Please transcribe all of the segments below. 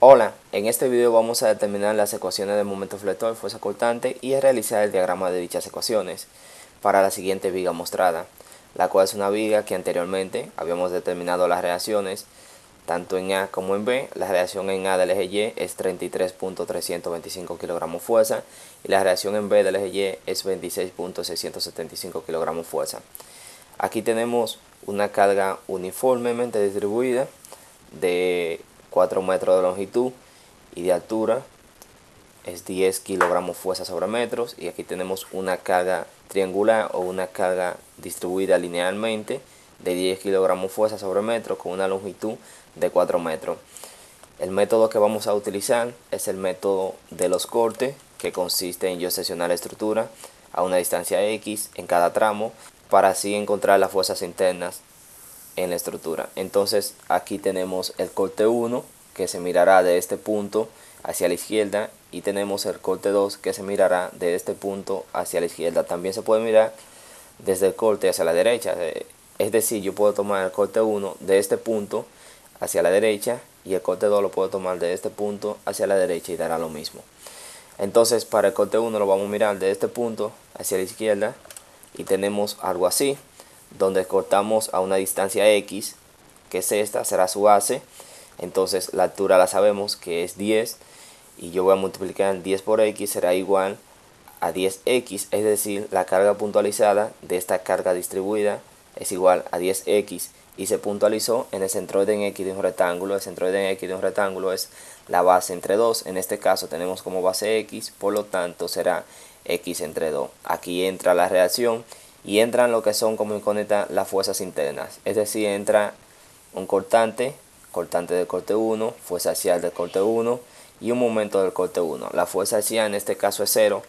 Hola, en este video vamos a determinar las ecuaciones de momento flector, fuerza cortante y a realizar el diagrama de dichas ecuaciones para la siguiente viga mostrada, la cual es una viga que anteriormente habíamos determinado las reacciones tanto en A como en B. La reacción en A del eje Y es 33.325 kg fuerza y la reacción en B del eje Y es 26.675 kg fuerza. Aquí tenemos una carga uniformemente distribuida de 4 metros de longitud y de altura es 10 kilogramos fuerza sobre metros, y aquí tenemos una carga triangular o una carga distribuida linealmente de 10 kilogramos fuerza sobre metro con una longitud de 4 metros. El método que vamos a utilizar es el método de los cortes, que consiste en yo seccionar la estructura a una distancia X en cada tramo para así encontrar las fuerzas internas en la estructura. Entonces aquí tenemos el corte 1 que se mirará de este punto hacia la izquierda, y tenemos el corte 2 que se mirará de este punto hacia la izquierda. También se puede mirar desde el corte hacia la derecha, es decir, yo puedo tomar el corte 1 de este punto hacia la derecha y el corte 2 lo puedo tomar de este punto hacia la derecha y dará lo mismo. Entonces para el corte 1 lo vamos a mirar de este punto hacia la izquierda y tenemos algo así, donde cortamos a una distancia X, que es esta, será su base. Entonces la altura la sabemos que es 10, y yo voy a multiplicar 10 por X, será igual a 10X, es decir, la carga puntualizada de esta carga distribuida es igual a 10X, y se puntualizó en el centroide en X de un rectángulo. El centroide en X de un rectángulo es la base entre 2, en este caso tenemos como base X, por lo tanto será X entre 2. Aquí entra la reacción y entran lo que son como incógnita las fuerzas internas, es decir, entra un cortante del corte 1, fuerza axial del corte 1 y un momento del corte 1. La fuerza axial en este caso es 0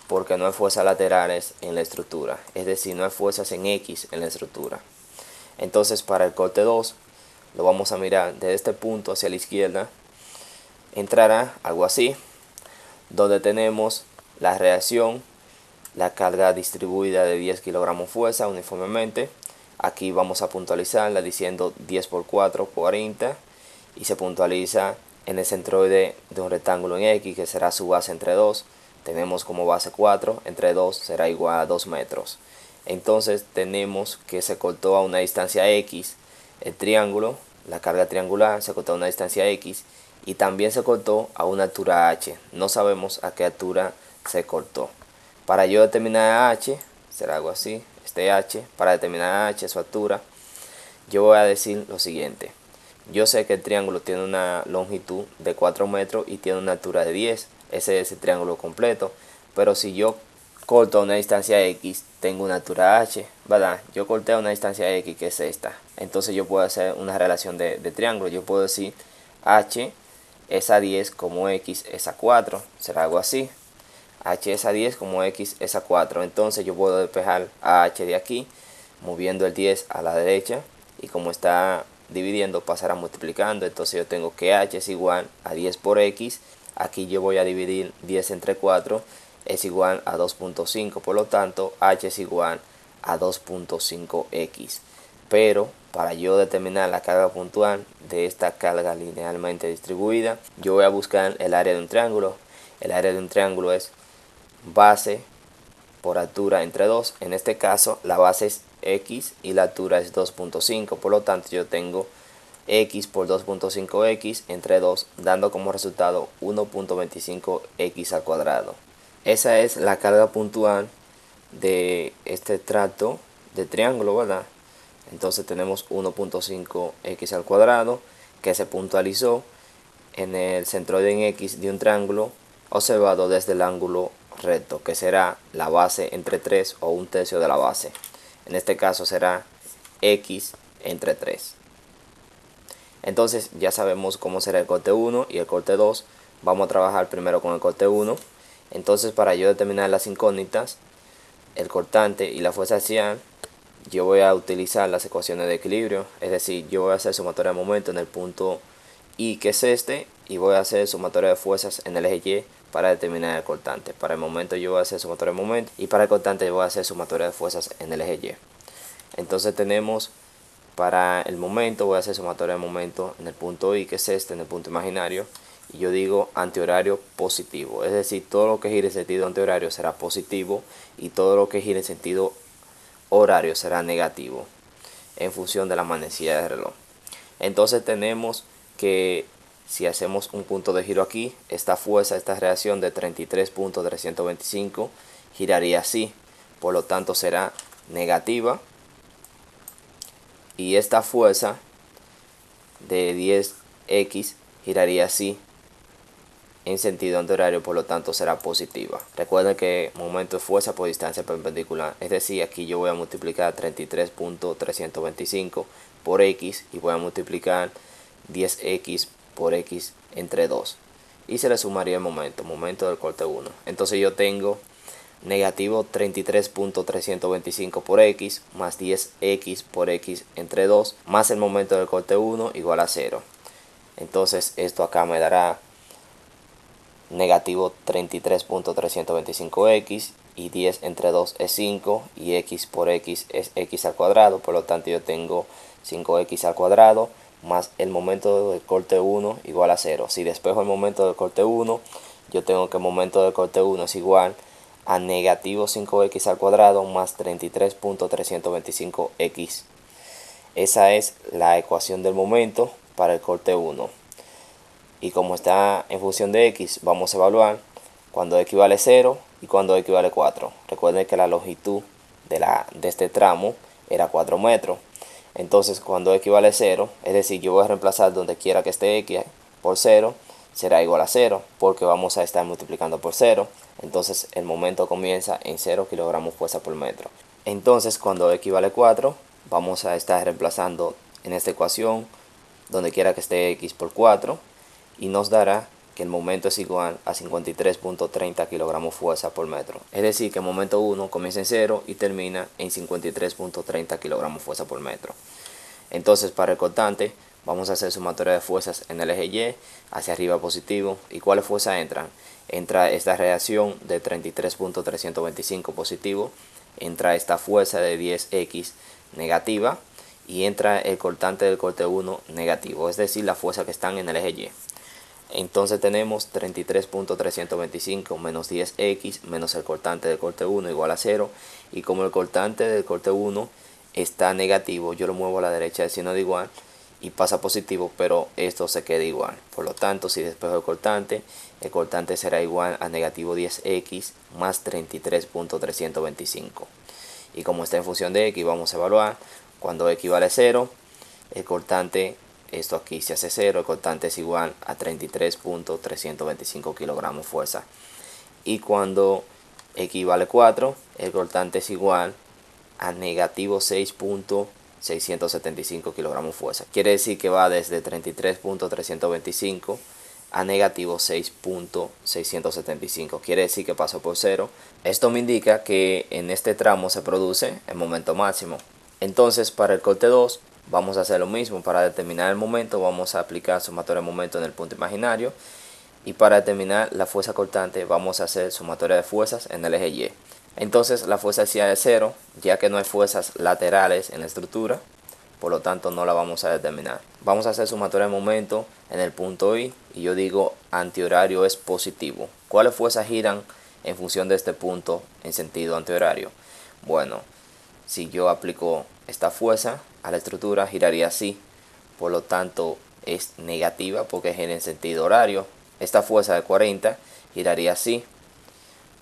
porque no hay fuerzas laterales en la estructura, es decir, no hay fuerzas en X en la estructura. Entonces para el corte 2 lo vamos a mirar desde este punto hacia la izquierda, entrará algo así, donde tenemos la reacción, la carga distribuida de 10 kilogramos fuerza uniformemente. Aquí vamos a puntualizarla diciendo 10 por 4, 40, y se puntualiza en el centroide de un rectángulo en X, que será su base entre 2. Tenemos como base 4, entre 2 será igual a 2 metros. Entonces tenemos que se cortó a una distancia X el triángulo, la carga triangular se cortó a una distancia X, y también se cortó a una altura H. No sabemos a qué altura se cortó. Para yo determinar H, será algo así, este H, para determinar H, su altura, yo voy a decir lo siguiente. Yo sé que el triángulo tiene una longitud de 4 metros y tiene una altura de 10. Ese es el triángulo completo. Pero si yo corto a una distancia X, tengo una altura H, ¿verdad? Yo corté a una distancia X, que es esta. Entonces yo puedo hacer una relación de triángulo. Yo puedo decir H es a 10 como X es a 4. Será algo así. H es a 10 como X es a 4. Entonces yo puedo despejar a H de aquí, moviendo el 10 a la derecha, y como está dividiendo pasará multiplicando. Entonces yo tengo que H es igual a 10 por X. Aquí yo voy a dividir 10 entre 4, es igual a 2.5, por lo tanto H es igual a 2.5X. Pero para yo determinar la carga puntual de esta carga linealmente distribuida, yo voy a buscar el área de un triángulo. El área de un triángulo es base por altura entre 2. En este caso la base es X y la altura es 2.5, por lo tanto yo tengo X por 2.5X entre 2, dando como resultado 1.25X al cuadrado. Esa es la carga puntual de este trato de triángulo, ¿verdad? Entonces tenemos 1.5X al cuadrado, que se puntualizó en el centroide en X de un triángulo observado desde el ángulo recto, que será la base entre 3 o un tercio de la base. En este caso será X entre 3. Entonces ya sabemos cómo será el corte 1 y el corte 2. Vamos a trabajar primero con el corte 1. Entonces para yo determinar las incógnitas, el cortante y la fuerza axial, yo voy a utilizar las ecuaciones de equilibrio. Es decir, yo voy a hacer sumatoria de momento en el punto I, que es este, y voy a hacer sumatoria de fuerzas en el eje Y para determinar el cortante. Para el momento yo voy a hacer sumatoria de momento, y para el cortante yo voy a hacer sumatoria de fuerzas en el eje Y. Entonces tenemos, para el momento voy a hacer sumatoria de momento en el punto I, que es este, en el punto imaginario, y yo digo antihorario positivo, es decir, todo lo que gire en sentido antihorario será positivo y todo lo que gire en sentido horario será negativo en función de la manecilla del reloj. Entonces tenemos que si hacemos un punto de giro aquí, esta fuerza, esta reacción de 33.325 giraría así, por lo tanto será negativa, y esta fuerza de 10x giraría así en sentido antihorario, por lo tanto será positiva. Recuerden que momento es fuerza por distancia perpendicular, es decir, aquí yo voy a multiplicar 33.325 por x y voy a multiplicar 10x por x entre 2 y se le sumaría el momento del corte 1. Entonces yo tengo negativo 33.325 por x más 10x por x entre 2 más el momento del corte 1 igual a 0. Entonces esto acá me dará negativo 33.325x y 10 entre 2 es 5 y x por x es x al cuadrado, por lo tanto yo tengo 5x al cuadrado más el momento del corte 1 igual a 0. Si despejo el momento del corte 1, yo tengo que el momento del corte 1 es igual a negativo 5x al cuadrado más 33.325x. Esa es la ecuación del momento para el corte 1. Y como está en función de x, vamos a evaluar cuando x vale 0 y cuando x vale 4. Recuerden que la longitud de este tramo era 4 metros. Entonces cuando x vale 0, es decir, yo voy a reemplazar donde quiera que esté x por 0, será igual a 0, porque vamos a estar multiplicando por 0. Entonces el momento comienza en 0 kilogramos fuerza por metro. Entonces cuando x vale 4, vamos a estar reemplazando en esta ecuación donde quiera que esté x por 4, y nos dará que el momento es igual a 53.30 kilogramos fuerza por metro. Es decir, que el momento 1 comienza en 0 y termina en 53.30 kilogramos fuerza por metro. Entonces para el cortante vamos a hacer sumatoria de fuerzas en el eje Y, hacia arriba positivo. ¿Y cuáles fuerzas entran? Entra esta reacción de 33.325 positivo, entra esta fuerza de 10x negativa y entra el cortante del corte 1 negativo, es decir, la fuerza que están en el eje Y. Entonces tenemos 33.325 menos 10x menos el cortante del corte 1 igual a 0. Y como el cortante del corte 1 está negativo, yo lo muevo a la derecha del signo de igual y pasa positivo, pero esto se queda igual. Por lo tanto, si despejo el cortante será igual a negativo 10x más 33.325. Y como está en función de x, vamos a evaluar cuando x vale 0, el cortante, esto aquí se hace 0, el cortante es igual a 33.325 kilogramos fuerza. Y cuando x vale 4, el cortante es igual a negativo 6.675 kilogramos fuerza. Quiere decir que va desde 33.325 a negativo 6.675. Quiere decir que pasó por 0. Esto me indica que en este tramo se produce el momento máximo. Entonces para el corte 2 vamos a hacer lo mismo. Para determinar el momento vamos a aplicar sumatoria de momento en el punto imaginario, y para determinar la fuerza cortante vamos a hacer sumatoria de fuerzas en el eje Y. Entonces la fuerza axial es 0, ya que no hay fuerzas laterales en la estructura, por lo tanto no la vamos a determinar. Vamos a hacer sumatoria de momento en el punto Y y yo digo antihorario es positivo. ¿Cuáles fuerzas giran en función de este punto en sentido antihorario? Bueno, si yo aplico esta fuerza a la estructura giraría así, por lo tanto es negativa porque gira en sentido horario. Esta fuerza de 40 giraría así,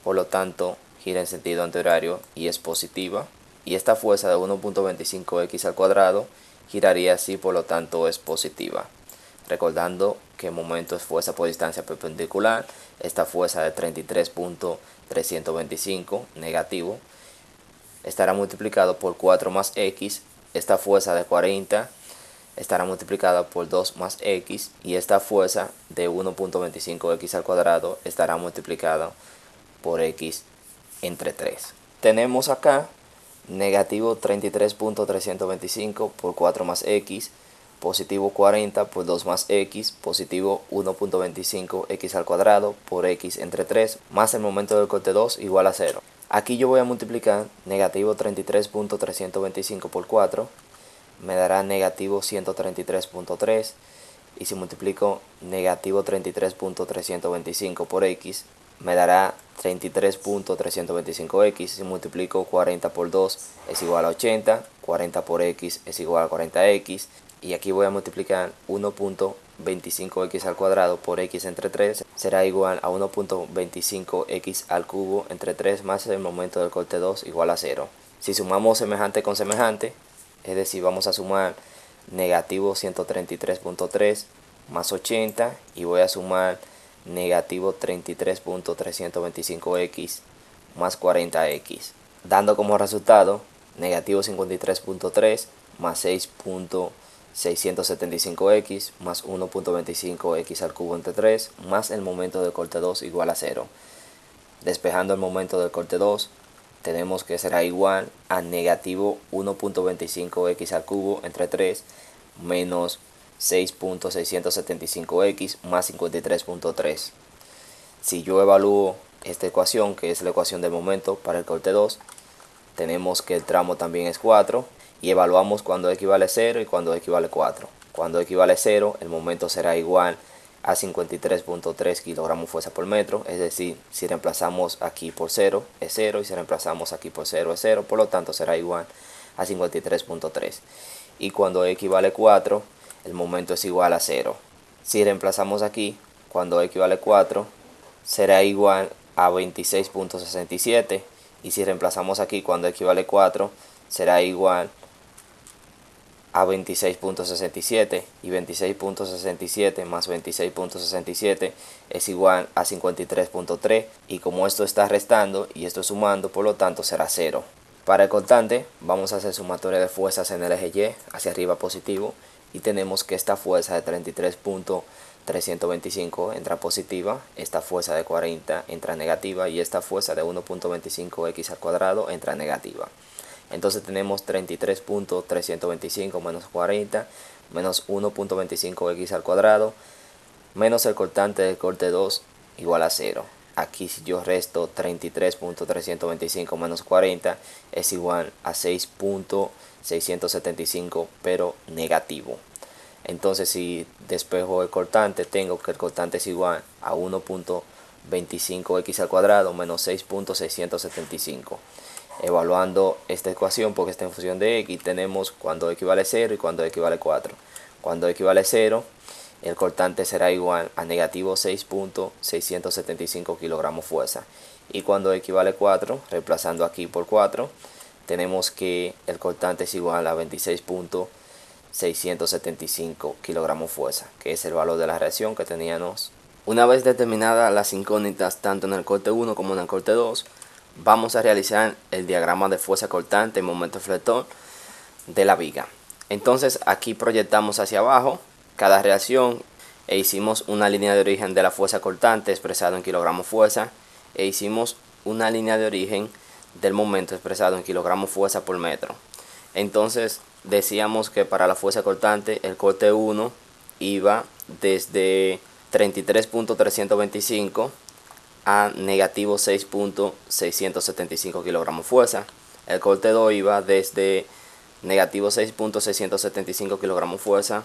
por lo tanto gira en sentido antihorario y es positiva. Y esta fuerza de 1.25x al cuadrado giraría así, por lo tanto es positiva. Recordando que el momento es fuerza por distancia perpendicular, esta fuerza de 33.325 negativo estará multiplicado por 4 más x, esta fuerza de 40 estará multiplicada por 2 más x y esta fuerza de 1.25x al cuadrado estará multiplicada por x entre 3. Tenemos acá negativo 33.325 por 4 más x, positivo 40 por 2 más x, positivo 1.25x al cuadrado por x entre 3, más el momento del corte 2 igual a 0. Aquí yo voy a multiplicar negativo 33.325 por 4, me dará negativo 133.3, y si multiplico negativo 33.325 por x, me dará 33.325x. Si multiplico 40 por 2 es igual a 80, 40 por x es igual a 40x, y aquí voy a multiplicar 1.25x al cuadrado por x entre 3, será igual a 1.25x al cubo entre 3 más el momento del corte 2 igual a 0. Si sumamos semejante con semejante, es decir, vamos a sumar negativo 133.3 más 80 y voy a sumar negativo 33.325x más 40x, dando como resultado negativo 53.3 más 6.675x más 1.25x al cubo entre 3 más el momento del corte 2 igual a 0. Despejando el momento del corte 2, tenemos que será igual a negativo 1.25x al cubo entre 3 menos 6.675x más 53.3. Si yo evalúo esta ecuación, que es la ecuación del momento para el corte 2, tenemos que el tramo también es 4 y evaluamos cuando equivale 0 y cuando equivale 4. Cuando equivale 0, el momento será igual a 53.3 kilogramos fuerza por metro, es decir, si reemplazamos aquí por 0 es 0 y si reemplazamos aquí por 0 es 0, por lo tanto será igual a 53.3. Y cuando equivale 4, el momento es igual a 0. Si reemplazamos aquí, cuando equivale 4, será igual a 26.67. Y si reemplazamos aquí, cuando equivale 4, será igual a 26.67. Y 26.67 más 26.67 es igual a 53.3. Y como esto está restando y esto sumando, por lo tanto será 0. Para el cortante, vamos a hacer sumatoria de fuerzas en el eje Y, hacia arriba positivo. Y tenemos que esta fuerza de 33.325 entra positiva, esta fuerza de 40 entra negativa y esta fuerza de 1.25x al cuadrado entra negativa. Entonces tenemos 33.325 menos 40 menos 1.25x al cuadrado menos el cortante del corte 2 igual a 0. Aquí si yo resto 33.325 menos 40 es igual a 6.675 pero negativo. Entonces si despejo el cortante, tengo que el cortante es igual a 1.25x al cuadrado menos 6.675. Evaluando esta ecuación, porque está en función de x, tenemos cuando equivale 0 y cuando equivale 4. Cuando equivale 0, el cortante será igual a negativo 6.675 kilogramos fuerza. Y cuando equivale 4, reemplazando aquí por 4, tenemos que el cortante es igual a 26.675 kilogramos fuerza, que es el valor de la reacción que teníamos. Una vez determinadas las incógnitas tanto en el corte 1 como en el corte 2, vamos a realizar el diagrama de fuerza cortante y momento fletor de la viga. Entonces aquí proyectamos hacia abajo cada reacción e hicimos una línea de origen de la fuerza cortante expresado en kilogramos fuerza e hicimos una línea de origen del momento expresado en kilogramos fuerza por metro. Entonces decíamos que para la fuerza cortante el corte 1 iba desde 33.325 a negativo 6.675 kilogramos fuerza. El corte 2 iba desde negativo 6.675 kilogramos fuerza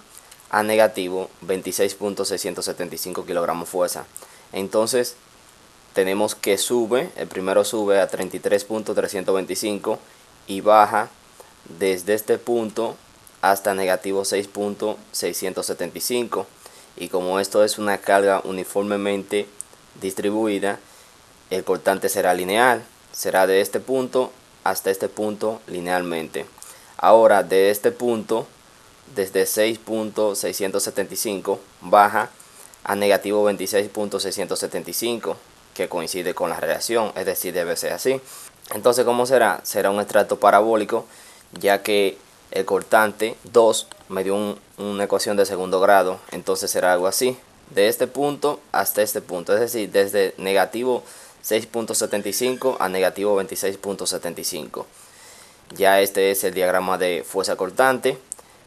a negativo 26.675 kilogramos fuerza. Entonces tenemos que el primero sube a 33.325 y baja desde este punto hasta negativo 6.675. Y como esto es una carga uniformemente distribuida, el cortante será lineal, será de este punto hasta este punto linealmente. Ahora de este punto, desde 6.675 baja a negativo 26.675, que coincide con la reacción, es decir, debe ser así. Entonces, ¿cómo será? Será un estrato parabólico, ya que el cortante 2 me dio una ecuación de segundo grado, entonces será algo así, de este punto hasta este punto, es decir, desde negativo 6.75 a negativo 26.75. Ya este es el diagrama de fuerza cortante.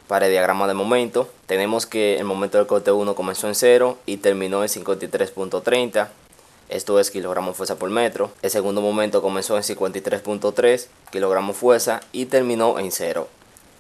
Para el diagrama de momento, tenemos que el momento del corte 1 comenzó en 0 y terminó en 53.30. Esto es kilogramos fuerza por metro. El segundo momento comenzó en 53.3 kilogramos fuerza y terminó en 0.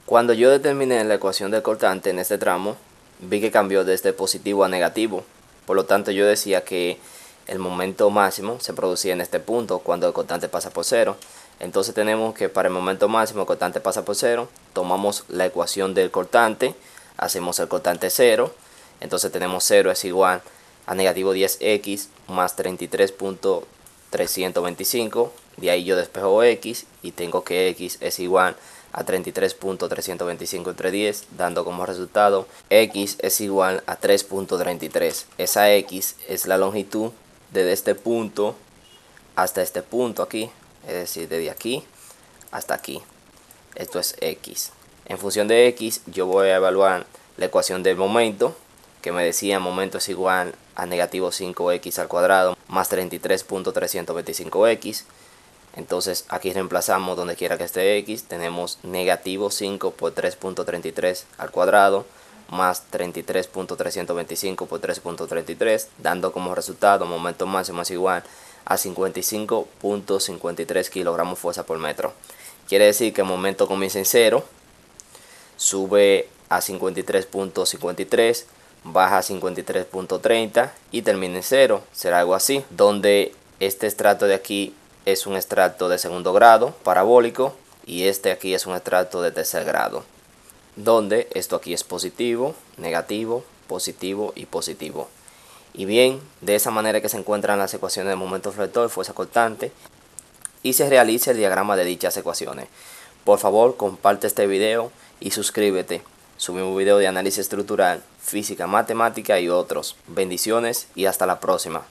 Cuando yo determiné la ecuación del cortante en este tramo, vi que cambió desde positivo a negativo. Por lo tanto, yo decía que el momento máximo se producía en este punto cuando el cortante pasa por cero. Entonces tenemos que para el momento máximo el cortante pasa por cero, tomamos la ecuación del cortante, hacemos el cortante cero, entonces tenemos 0 es igual a negativo 10x más 33.325, de ahí yo despejo x y tengo que x es igual a 33.325 entre 10, dando como resultado x es igual a 3.33. Esa x es la longitud desde este punto hasta este punto aquí, es decir, desde aquí hasta aquí. Esto es x. En función de x yo voy a evaluar la ecuación del momento, que me decía momento es igual a negativo 5x al cuadrado más 33.325x. Entonces aquí reemplazamos donde quiera que esté x, tenemos negativo 5 por 3.33 al cuadrado más 33.325 por 3.33, dando como resultado momento máximo es igual a 55.53 kilogramos fuerza por metro. Quiere decir que el momento comienza en 0, sube a 53.53, baja a 53.30 y termina en 0. Será algo así, donde este estrato de aquí es un estrato de segundo grado parabólico y este aquí es un estrato de tercer grado, donde esto aquí es positivo, negativo, positivo y positivo. Y bien, de esa manera que se encuentran las ecuaciones de momento flector, fuerza cortante, y se realiza el diagrama de dichas ecuaciones. Por favor, comparte este video y suscríbete. Subimos video de análisis estructural, física, matemática y otros. Bendiciones y hasta la próxima.